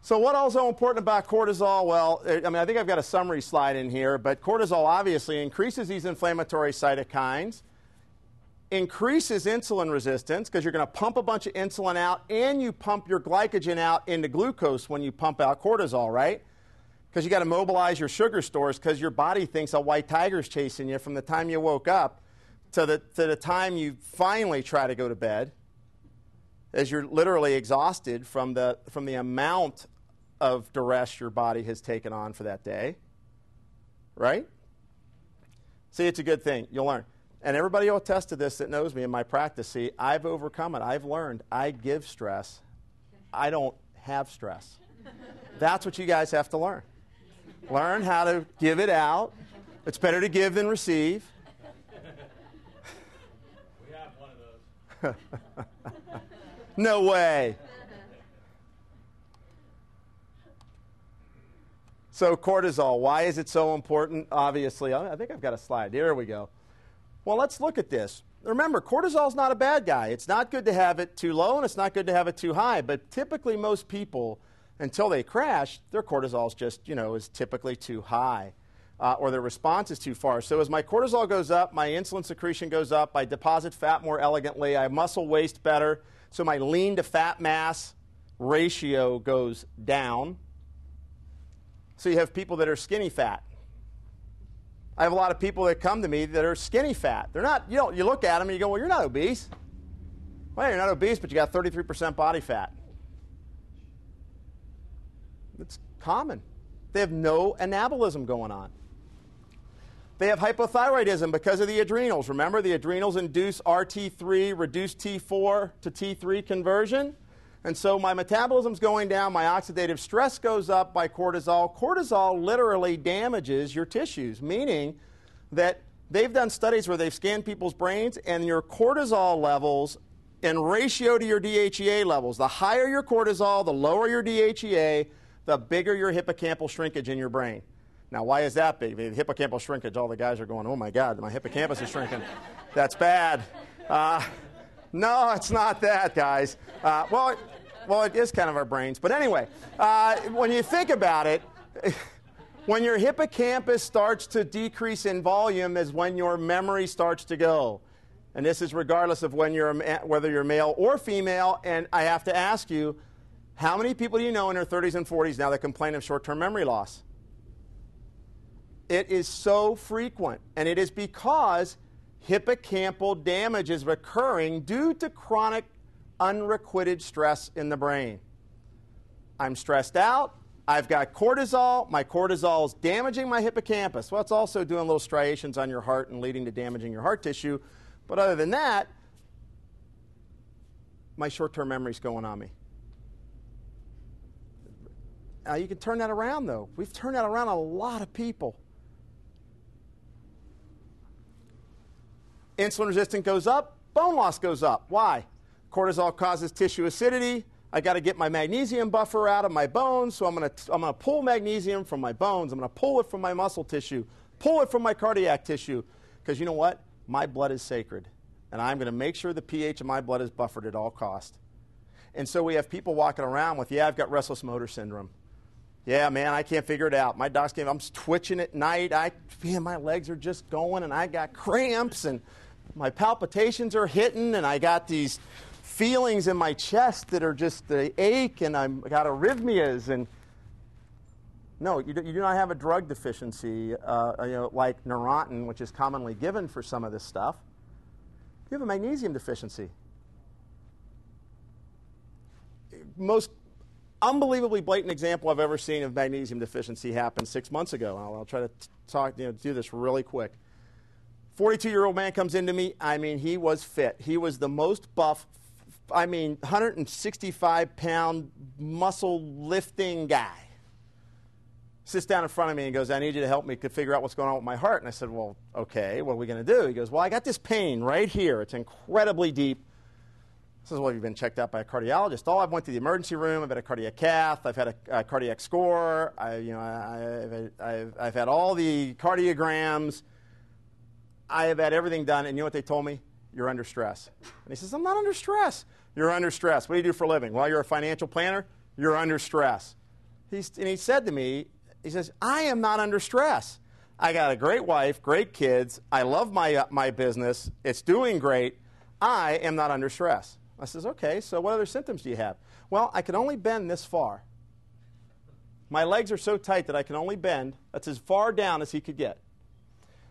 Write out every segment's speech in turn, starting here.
So what else is so important about cortisol? Well, I mean, I think I've got a summary slide in here, but cortisol obviously increases these inflammatory cytokines, increases insulin resistance because you're going to pump a bunch of insulin out, and you pump your glycogen out into glucose when you pump out cortisol, right? Because you got to mobilize your sugar stores because your body thinks a white tiger's chasing you from the time you woke up to the time you finally try to go to bed, as you're literally exhausted from the amount of duress your body has taken on for that day, right? See, it's a good thing. You'll learn. And everybody will attest to this that knows me in my practice. See, I've overcome it. I've learned. I give stress. I don't have stress. That's what you guys have to learn. Learn how to give it out. It's better to give than receive. We have one of those. No way. So cortisol, why is it so important? Obviously, I think I've got a slide. Here we go. Well, let's look at this. Remember, cortisol is not a bad guy. It's not good to have it too low, and it's not good to have it too high. But typically, most people, until they crash, their cortisol is just, is typically too high, or their response is too far. So as my cortisol goes up, my insulin secretion goes up, I deposit fat more elegantly, I muscle waste better, so my lean to fat mass ratio goes down. So you have people that are skinny fat. I have a lot of people that come to me that are skinny fat. They're not, you look at them and you go, well, you're not obese. Well, you're not obese, but you got 33% body fat. It's common. They have no anabolism going on. They have hypothyroidism because of the adrenals. Remember, the adrenals induce RT3, reduce T4 to T3 conversion. And so my metabolism's going down, my oxidative stress goes up by cortisol. Cortisol literally damages your tissues, meaning that they've done studies where they've scanned people's brains, and your cortisol levels in ratio to your DHEA levels, the higher your cortisol, the lower your DHEA, the bigger your hippocampal shrinkage in your brain. Now, why is that big? The hippocampal shrinkage, all the guys are going, oh my God, my hippocampus is shrinking. That's bad. No, it's not that, guys. Well, it is kind of our brains. But anyway, when you think about it, when your hippocampus starts to decrease in volume is when your memory starts to go. And this is regardless of whether you're male or female. And I have to ask you, how many people do you know in their 30s and 40s now that complain of short-term memory loss? It is so frequent. And it is because hippocampal damage is recurring due to chronic unrequited stress in the brain. I'm stressed out. I've got cortisol. My cortisol is damaging my hippocampus. Well, it's also doing little striations on your heart and leading to damaging your heart tissue. But other than that, my short-term memory is going on me. Now, you can turn that around, though. We've turned that around a lot of people. Insulin resistance goes up, bone loss goes up. Why? Cortisol causes tissue acidity. I got to get my magnesium buffer out of my bones, so I'm going to pull magnesium from my bones. I'm going to pull it from my muscle tissue, pull it from my cardiac tissue, because you know what? My blood is sacred, and I'm going to make sure the pH of my blood is buffered at all costs. And so we have people walking around with, yeah, I've got restless motor syndrome. Yeah, man, I can't figure it out. My doc's I'm twitching at night. My legs are just going, and I got cramps, and my palpitations are hitting, and I got these feelings in my chest that are just the ache, and I've got arrhythmias. And no, you do not have a drug deficiency like Neurontin, which is commonly given for some of this stuff. You have a magnesium deficiency. Most unbelievably blatant example I've ever seen of magnesium deficiency happened 6 months ago. I'll try to do this really quick. 42-year-old man comes into me. I mean, he was fit. He was the most buff, 165-pound muscle-lifting guy. Sits down in front of me and goes, I need you to help me to figure out what's going on with my heart. And I said, well, okay, what are we going to do? He goes, well, I got this pain right here. It's incredibly deep. I says, well, have you been checked out by a cardiologist? Oh, I've went to the emergency room. I've had a cardiac cath. I've had a cardiac score. I've had all the cardiograms. I have had everything done. And you know what they told me? You're under stress. And he says, I'm not under stress. You're under stress. What do you do for a living? Well, you're a financial planner. You're under stress. And he said to me, he says, I am not under stress. I got a great wife, great kids. I love my business. It's doing great. I am not under stress. I says, okay, so what other symptoms do you have? Well, I can only bend this far. My legs are so tight that I can only bend. That's as far down as he could get.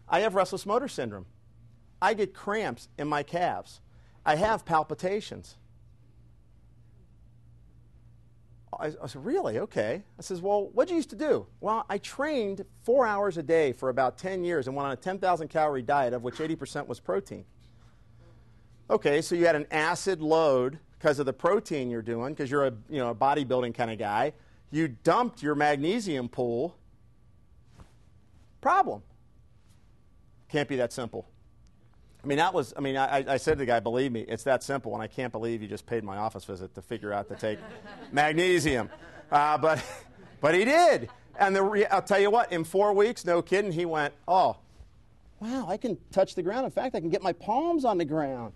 I have restless motor syndrome. I get cramps in my calves. I have palpitations. I said, really? Okay. I says, well, what did you used to do? Well, I trained 4 hours a day for about 10 years and went on a 10,000 calorie diet, of which 80% was protein. Okay, so you had an acid load because of the protein you're doing, because you're a bodybuilding kind of guy. You dumped your magnesium pool. Problem. Can't be that simple. I said to the guy, believe me, it's that simple, and I can't believe you just paid my office visit to figure out to take magnesium. But he did. And I'll tell you what, in 4 weeks, no kidding, he went, oh, wow, I can touch the ground. In fact, I can get my palms on the ground.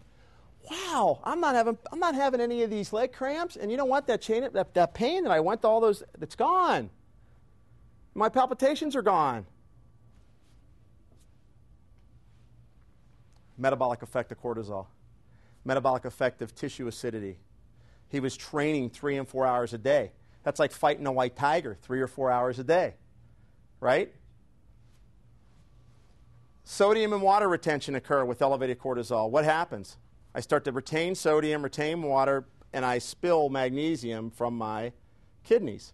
Wow, I'm not having any of these leg cramps. And you know what? That pain that I went to all those, it's gone. My palpitations are gone. Metabolic effect of cortisol. Metabolic effect of tissue acidity. He was training 3 and 4 hours a day. That's like fighting a white tiger 3 or 4 hours a day, right? Sodium and water retention occur with elevated cortisol. What happens? I start to retain sodium, retain water, and I spill magnesium from my kidneys.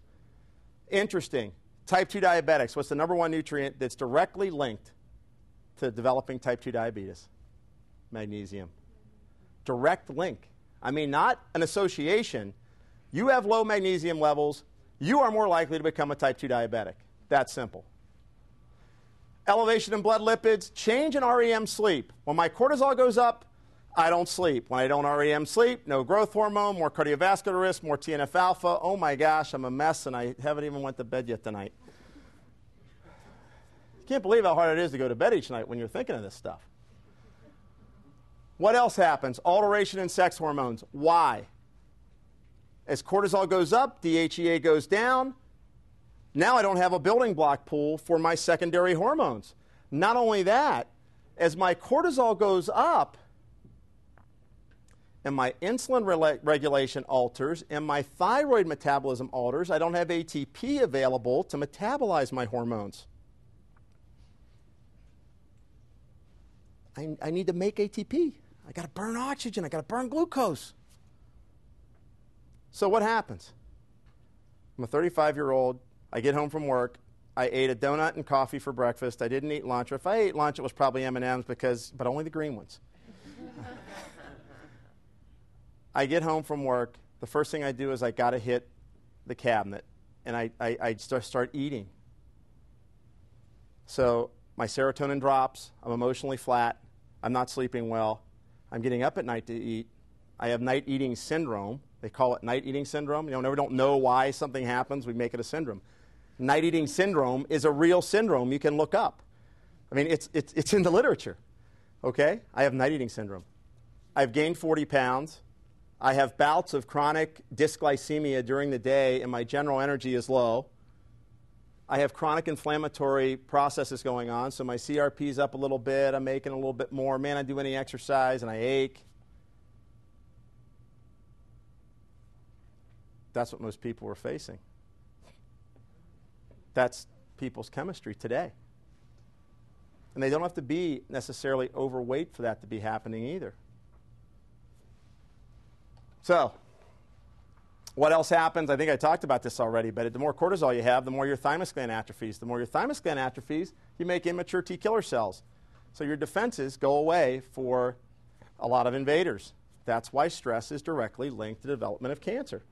Interesting. Type 2 diabetics, what's the #1 nutrient that's directly linked to developing type 2 diabetes? Magnesium. Direct link. I mean, not an association. You have low magnesium levels, you are more likely to become a type 2 diabetic. That's simple. Elevation in blood lipids, change in REM sleep. When my cortisol goes up, I don't sleep. When I don't REM sleep, no growth hormone, more cardiovascular risk, more TNF alpha. Oh my gosh, I'm a mess and I haven't even went to bed yet tonight. You can't believe how hard it is to go to bed each night when you're thinking of this stuff. What else happens? Alteration in sex hormones. Why? As cortisol goes up, DHEA goes down. Now I don't have a building block pool for my secondary hormones. Not only that, as my cortisol goes up, and my insulin regulation alters, and my thyroid metabolism alters, I don't have ATP available to metabolize my hormones. I need to make ATP. I got to burn oxygen. I got to burn glucose. So what happens? I'm a 35-year-old. I get home from work. I ate a donut and coffee for breakfast. I didn't eat lunch. Or if I ate lunch, it was probably M&Ms, but only the green ones. I get home from work. The first thing I do is I got to hit the cabinet, and I start eating. So my serotonin drops. I'm emotionally flat. I'm not sleeping well. I'm getting up at night to eat. I have night eating syndrome. They call it night eating syndrome. We don't know why something happens. We make it a syndrome. Night eating syndrome is a real syndrome you can look up. I mean, it's in the literature. Okay? I have night eating syndrome. I've gained 40 pounds. I have bouts of chronic dysglycemia during the day, and my general energy is low. I have chronic inflammatory processes going on, so my CRP is up a little bit. I'm making a little bit more. Man, I do any exercise, and I ache. That's what most people are facing. That's people's chemistry today. And they don't have to be necessarily overweight for that to be happening either. So, what else happens? I think I talked about this already, but the more cortisol you have, the more your thymus gland atrophies. The more your thymus gland atrophies, you make immature T killer cells. So your defenses go away for a lot of invaders. That's why stress is directly linked to the development of cancer.